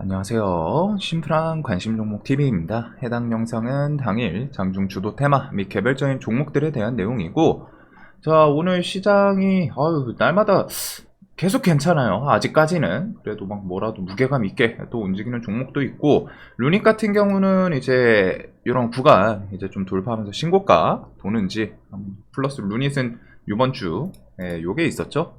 안녕하세요. 심플한 관심 종목 TV입니다. 해당 영상은 당일 장중 주도 테마 및 개별적인 종목들에 대한 내용이고, 자, 오늘 시장이 날마다 계속 괜찮아요. 아직까지는. 그래도 막 뭐라도 무게감 있게 또 움직이는 종목도 있고, 루닛 같은 경우는 이제 이런 구간 이제 좀 돌파하면서 신고가 도는지, 플러스 루닛은 이번 주 요게 있었죠.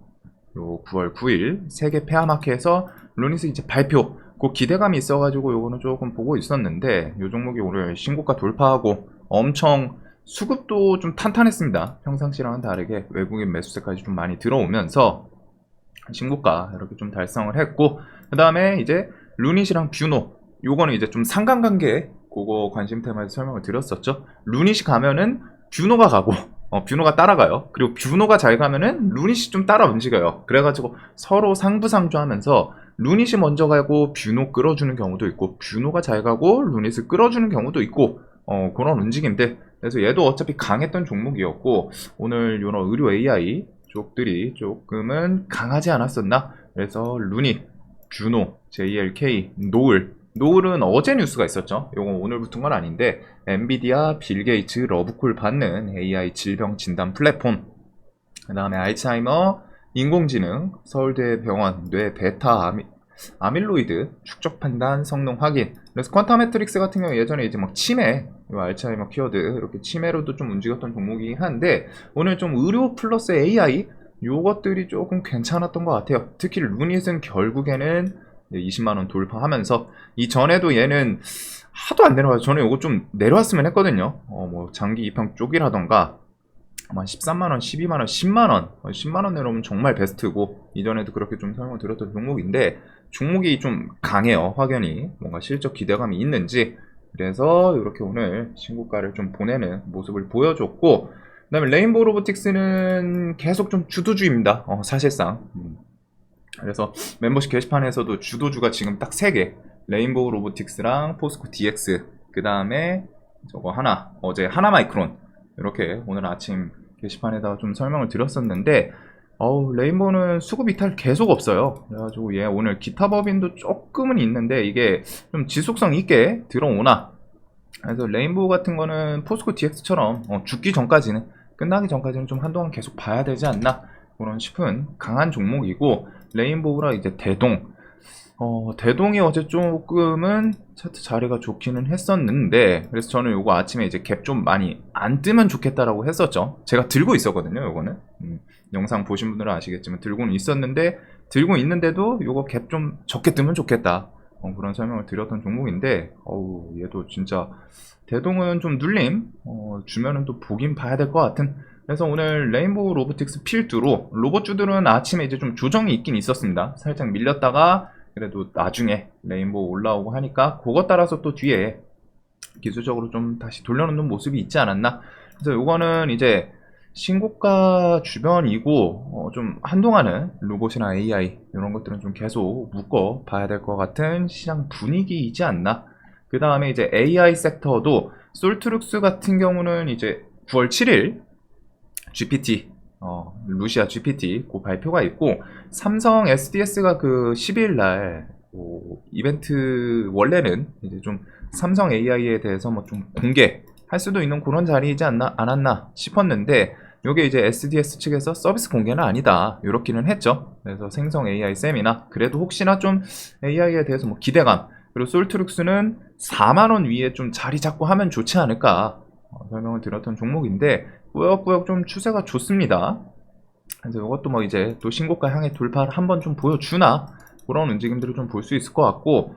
요 9월 9일 세계 폐암마켓에서 루닛이 이제 발표, 그 기대감이 있어가지고 요거는 조금 보고 있었는데, 요 종목이 오늘 신고가 돌파하고 엄청 수급도 좀 탄탄했습니다. 평상시랑은 다르게 외국인 매수세까지 좀 많이 들어오면서 신고가 이렇게 좀 달성을 했고, 그 다음에 이제 루닛이랑 뷰노, 요거는 이제 좀 상관관계, 그거 관심 테마에서 설명을 드렸었죠. 루닛이 가면은 뷰노가 가고 뷰노가 따라가요. 그리고 뷰노가 잘 가면은 루닛이 좀 따라 움직여요. 그래가지고 서로 상부상조하면서 루닛이 먼저 가고 뷰노 끌어주는 경우도 있고, 뷰노가 잘 가고 루닛을 끌어주는 경우도 있고, 그런 움직임들. 그래서 얘도 어차피 강했던 종목이었고, 오늘 이런 의료 AI 쪽들이 조금은 강하지 않았었나? 그래서 루닛, 뷰노, JLK, 노을은 어제 뉴스가 있었죠. 이건 오늘 붙은 건 아닌데, 엔비디아, 빌 게이츠, 러브콜 받는 AI 질병 진단 플랫폼, 그 다음에 알츠하이머, 인공지능, 서울대병원 뇌 베타 아밀로이드 축적 판단 성능 확인. 그래서 퀀텀 매트릭스 같은 경우 예전에 이제 막 치매, 알츠하이머 키워드 이렇게 치매로도 좀 움직였던 종목이긴 한데, 오늘 좀 의료 플러스 AI 요것들이 조금 괜찮았던 것 같아요. 특히 루닛은 결국에는 20만원 돌파하면서, 이전에도 얘는 하도 안 내려가서 저는 이거 좀 내려왔으면 했거든요. 뭐 장기 입항 쪽이라던가 아마 13만원, 12만원, 10만원 내려오면 정말 베스트고, 이전에도 그렇게 좀 설명을 드렸던 종목인데, 종목이 좀 강해요. 확연히 뭔가 실적 기대감이 있는지. 그래서 이렇게 오늘 신고가를 좀 보내는 모습을 보여줬고, 그 다음에 레인보우 로보틱스는 계속 좀 주도주입니다. 사실상. 그래서 멤버십 게시판에서도 주도주가 지금 딱 3개, 레인보우 로보틱스랑 포스코 DX, 그 다음에 저거 하나, 어제 하나마이크론, 이렇게 오늘 아침 게시판에다가 좀 설명을 드렸었는데, 레인보우는 수급 이탈 계속 없어요. 그래가지고 얘 오늘 기타 법인도 조금은 있는데 이게 좀 지속성 있게 들어오나. 그래서 레인보우 같은 거는 포스코 DX처럼 죽기 전까지는, 끝나기 전까지는 좀 한동안 계속 봐야 되지 않나, 그런 싶은 강한 종목이고, 레인보우랑 이제 대동이 어제 조금은 차트 자리가 좋기는 했었는데, 그래서 저는 요거 아침에 이제 갭 좀 많이 안 뜨면 좋겠다라고 했었죠. 제가 들고 있었거든요, 요거는. 영상 보신 분들은 아시겠지만 들고는 있었는데, 들고 있는데도 요거 갭 좀 적게 뜨면 좋겠다, 그런 설명을 드렸던 종목인데, 얘도 진짜 대동은 좀 눌림 주면은 또 보긴 봐야 될 것 같은. 그래서 오늘 레인보우 로보틱스 필두로 로봇주들은 아침에 이제 좀 조정이 있긴 있었습니다. 살짝 밀렸다가 그래도 나중에 레인보우 올라오고 하니까 그것 따라서 또 뒤에 기술적으로 좀 다시 돌려놓는 모습이 있지 않았나. 그래서 요거는 이제 신고가 주변이고, 좀 한동안은 로봇이나 AI 이런 것들은 좀 계속 묶어 봐야 될 것 같은 시장 분위기이지 않나. 그 다음에 이제 AI 섹터도 솔트룩스 같은 경우는 이제 9월 7일 GPT, 루시아 GPT 그 발표가 있고, 삼성 SDS가 그 10일 날 이벤트, 원래는 이제 좀 삼성 AI에 대해서 뭐 좀 공개할 수도 있는 그런 자리이지 않았나 싶었는데, 요게 이제 SDS 측에서 서비스 공개는 아니다 이렇게는 했죠. 그래서 생성 AI 쌤이나 그래도 혹시나 좀 AI에 대해서 뭐 기대감, 그리고 솔트룩스는 4만원 위에 좀 자리 잡고 하면 좋지 않을까 설명을 드렸던 종목인데, 꾸역꾸역 좀 추세가 좋습니다. 그래서 이것도 뭐 이제 또 신고가 향해 돌파를 한번 좀 보여주나, 그런 움직임들을 좀 볼 수 있을 것 같고,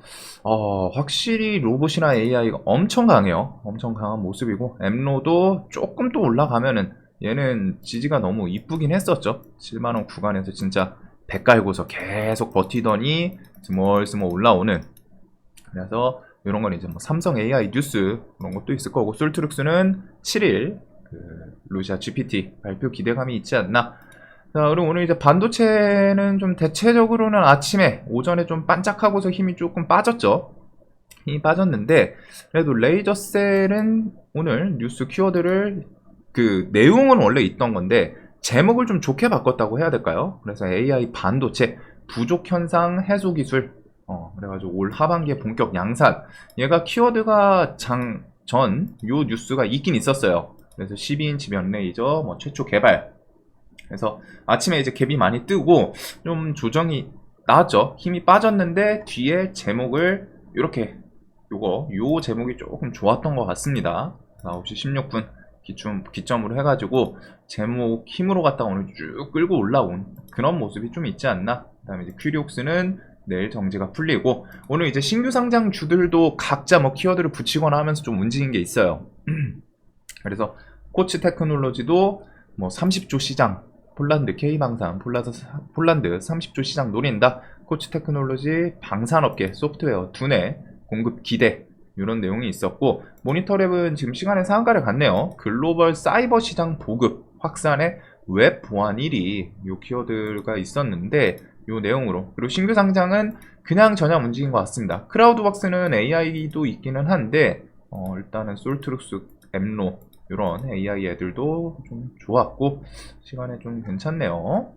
확실히 로봇이나 AI가 엄청 강해요. 엄청 강한 모습이고, 엠로도 조금 또 올라가면은, 얘는 지지가 너무 이쁘긴 했었죠. 7만원 구간에서 진짜 배 깔고서 계속 버티더니 스멀스멀 올라오는. 그래서 이런 건 이제 뭐 삼성 AI 뉴스 그런 것도 있을 거고, 솔트룩스는 7일 루시아 GPT 발표 기대감이 있지 않나. 자, 그리고 오늘 이제 반도체는 좀 대체적으로는 아침에 오전에 좀 반짝하고서 힘이 조금 빠졌죠. 힘이 빠졌는데, 그래도 레이저셀은 오늘 뉴스 키워드를, 그 내용은 원래 있던 건데 제목을 좀 좋게 바꿨다고 해야 될까요? 그래서 AI 반도체 부족 현상 해소 기술, 그래가지고 올 하반기에 본격 양산. 얘가 키워드가 전 요 뉴스가 있긴 있었어요. 그래서 12인치 면레이저 뭐 최초 개발. 그래서 아침에 이제 갭이 많이 뜨고 좀 조정이 나왔죠. 힘이 빠졌는데 뒤에 제목을 이렇게 요 제목이 조금 좋았던 것 같습니다. 9시 16분 기점으로 해가지고 제목 힘으로 갔다가 오늘 쭉 끌고 올라온 그런 모습이 좀 있지 않나. 그 다음에 이제 큐리옥스는 내일 정지가 풀리고 오늘 이제 신규 상장 주들도 각자 뭐 키워드를 붙이거나 하면서 좀 움직인 게 있어요. 그래서 코치 테크놀로지도 뭐 30조 시장 폴란드 K방산 폴란드 30조 시장 노린다. 코치 테크놀로지 방산업계 소프트웨어 두뇌 공급 기대 이런 내용이 있었고 모니터랩은 지금 시간에 상한가를 갔네요. 글로벌 사이버 시장 보급 확산의 웹 보안 1위 요 키워드가 있었는데 요 내용으로 그리고 신규 상장은 그냥 전향 움직인 것 같습니다. 크라우드박스는 AI도 있기는 한데 일단은 솔트룩스 엠로 이런 AI 애들도 좀 좋았고 시간에 좀 괜찮네요.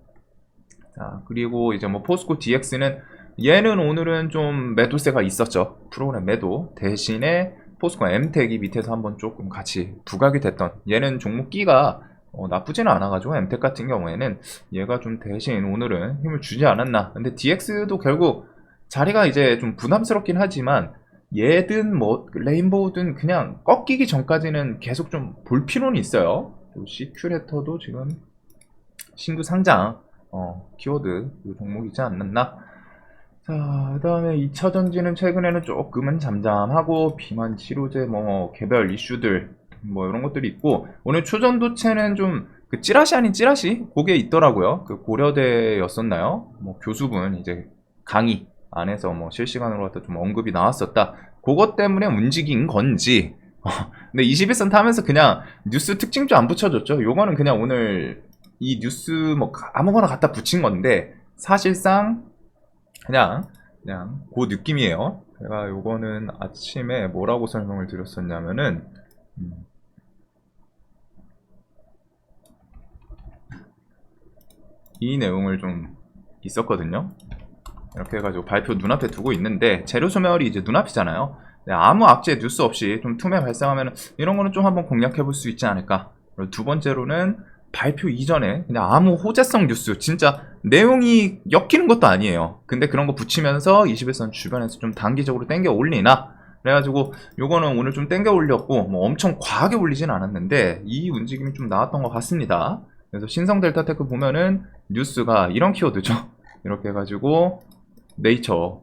자 그리고 이제 뭐 포스코 DX는 얘는 오늘은 좀 매도세가 있었죠. 프로그램 매도 대신에 포스코 엠텍이 밑에서 한번 조금 같이 부각이 됐던 얘는 종목끼가 나쁘지는 않아가지고 엠텍 같은 경우에는 얘가 좀 대신 오늘은 힘을 주지 않았나. 근데 DX도 결국 자리가 이제 좀 부담스럽긴 하지만 얘든 뭐 레인보우든 그냥 꺾이기 전까지는 계속 좀 볼 필요는 있어요. 시큐레터도 지금 신규 상장 키워드 이 종목이지 않았나. 자, 그 다음에 2차 전지는 최근에는 조금은 잠잠하고 비만 치료제 뭐 개별 이슈들 뭐 이런 것들이 있고 오늘 초전도체는 좀 그 찌라시 아닌 찌라시 그게 있더라고요. 그 고려대였었나요? 뭐 교수분 이제 강의 안에서 뭐 실시간으로 갖다 좀 언급이 나왔었다. 그것 때문에 움직인 건지. 근데 21선 타면서 그냥 뉴스 특징 좀 안 붙여줬죠. 요거는 그냥 오늘 이 뉴스 뭐 아무거나 갖다 붙인 건데 사실상 그냥 그 느낌이에요. 제가 요거는 아침에 뭐라고 설명을 드렸었냐면은 이 내용을 좀 있었거든요. 이렇게 해가지고 발표 눈앞에 두고 있는데 재료 소멸이 이제 눈앞이잖아요. 아무 악재 뉴스 없이 좀 틈에 발생하면 이런 거는 좀 한번 공략해 볼 수 있지 않을까. 그리고 두 번째로는 발표 이전에 그냥 아무 호재성 뉴스 진짜 내용이 엮이는 것도 아니에요. 근데 그런 거 붙이면서 21선 주변에서 좀 단기적으로 땡겨 올리나. 그래가지고 요거는 오늘 좀 땡겨 올렸고 뭐 엄청 과하게 올리진 않았는데 이 움직임이 좀 나왔던 것 같습니다. 그래서 신성 델타테크 보면은 뉴스가 이런 키워드죠. 이렇게 해가지고 네이처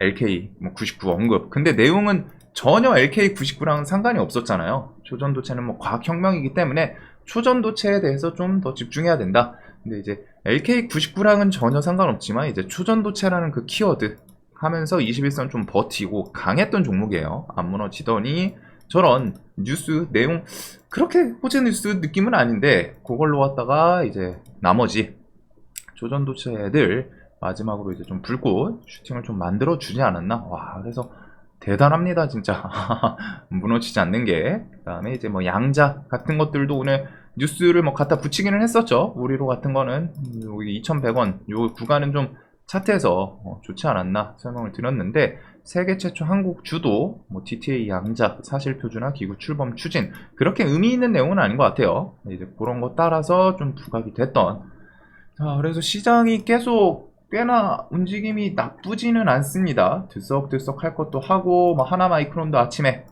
LK 뭐 99 언급. 근데 내용은 전혀 LK 99랑 상관이 없었잖아요. 초전도체는 뭐 과학혁명이기 때문에 초전도체에 대해서 좀 더 집중해야 된다. 근데 이제 LK 99랑은 전혀 상관없지만 이제 초전도체라는 그 키워드 하면서 21선 좀 버티고 강했던 종목이에요. 안 무너지더니 저런 뉴스 내용 그렇게 호재 뉴스 느낌은 아닌데 그걸로 왔다가 이제 나머지 조전도체 애들 마지막으로 이제 좀 불꽃 슈팅을 좀 만들어 주지 않았나. 와 그래서 대단합니다 진짜. 무너지지 않는 게. 그 다음에 이제 뭐 양자 같은 것들도 오늘 뉴스를 뭐 갖다 붙이기는 했었죠. 우리로 같은 거는 여기 2,100원 요 구간은 좀 차트에서 좋지 않았나 설명을 드렸는데 세계 최초 한국 주도 뭐 DTA 양자 사실 표준화 기구 출범 추진 그렇게 의미 있는 내용은 아닌 것 같아요. 이제 그런 거 따라서 좀 부각이 됐던. 자 그래서 시장이 계속 꽤나 움직임이 나쁘지는 않습니다. 들썩들썩 할 것도 하고 뭐 하나마이크론도 아침에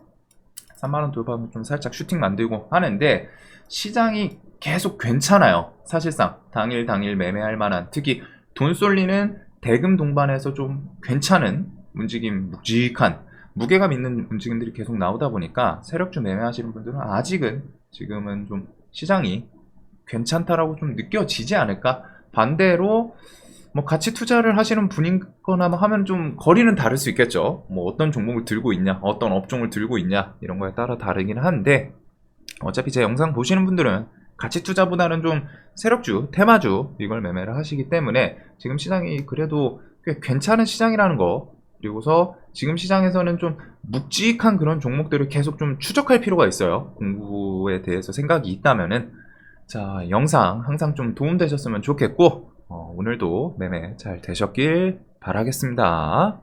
3만원 돌파하면 좀 살짝 슈팅 만들고 하는데 시장이 계속 괜찮아요. 사실상 당일 매매할 만한 특히 돈 쏠리는 대금 동반에서 좀 괜찮은 움직임 묵직한 무게감 있는 움직임들이 계속 나오다 보니까 세력주 매매하시는 분들은 아직은 지금은 좀 시장이 괜찮다라고 좀 느껴지지 않을까. 반대로 뭐 같이 투자를 하시는 분이거나 하면 좀 거리는 다를 수 있겠죠. 뭐 어떤 종목을 들고 있냐 어떤 업종을 들고 있냐 이런 거에 따라 다르긴 한데 어차피 제 영상 보시는 분들은 가치 투자보다는 좀 세력주, 테마주 이걸 매매를 하시기 때문에 지금 시장이 그래도 꽤 괜찮은 시장이라는 거 그리고서 지금 시장에서는 좀 묵직한 그런 종목들을 계속 좀 추적할 필요가 있어요. 공부에 대해서 생각이 있다면은. 자 영상 항상 좀 도움되셨으면 좋겠고 오늘도 매매 잘 되셨길 바라겠습니다.